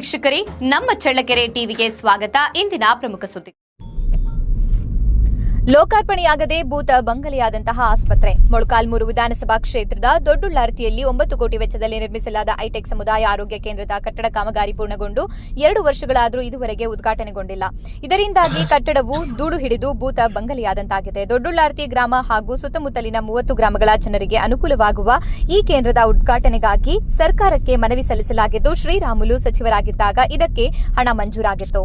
ವೀಕ್ಷಕರೇ, ನಮ್ಮ ಚಳ್ಳಕೆರೆ ಟಿವಿಗೆ ಸ್ವಾಗತ. ಇಂದಿನ ಪ್ರಮುಖ ಸುದ್ದಿ. ಲೋಕಾರ್ಪಣೆಯಾಗದೆ ಭೂತ ಬಂಗಲೆಯಾದಂತಹ ಆಸ್ಪತ್ರೆ. ಮೊಳಕಾಲ್ಮೂರು ವಿಧಾನಸಭಾ ಕ್ಷೇತ್ರದ ದೊಡ್ಡುಳ್ಳಾರ್ತಿಯಲ್ಲಿ 9 ಕೋಟಿ ವೆಚ್ಚದಲ್ಲಿ ನಿರ್ಮಿಸಲಾದ ಹೈಟೆಕ್ ಸಮುದಾಯ ಆರೋಗ್ಯ ಕೇಂದ್ರದ ಕಟ್ಟಡ ಕಾಮಗಾರಿ ಪೂರ್ಣಗೊಂಡು 2 ವರ್ಷಗಳಾದರೂ ಇದುವರೆಗೆ ಉದ್ಘಾಟನೆಗೊಂಡಿಲ್ಲ. ಇದರಿಂದಾಗಿ ಕಟ್ಟಡವು ಧೂಳು ಹಿಡಿದು ಭೂತ ಬಂಗಲೆಯಾದಂತಾಗಿದೆ. ದೊಡ್ಡುಳ್ಳಾರ್ತಿ ಗ್ರಾಮ ಹಾಗೂ ಸುತ್ತಮುತ್ತಲಿನ 30 ಗ್ರಾಮಗಳ ಜನರಿಗೆ ಅನುಕೂಲವಾಗುವ ಈ ಕೇಂದ್ರದ ಉದ್ಘಾಟನೆಗಾಗಿ ಸರ್ಕಾರಕ್ಕೆ ಮನವಿ ಸಲ್ಲಿಸಲಾಗಿದ್ದು, ಶ್ರೀರಾಮುಲು ಸಚಿವರಾಗಿದ್ದಾಗ ಇದಕ್ಕೆ ಹಣ ಮಂಜೂರಾಗಿತ್ತು.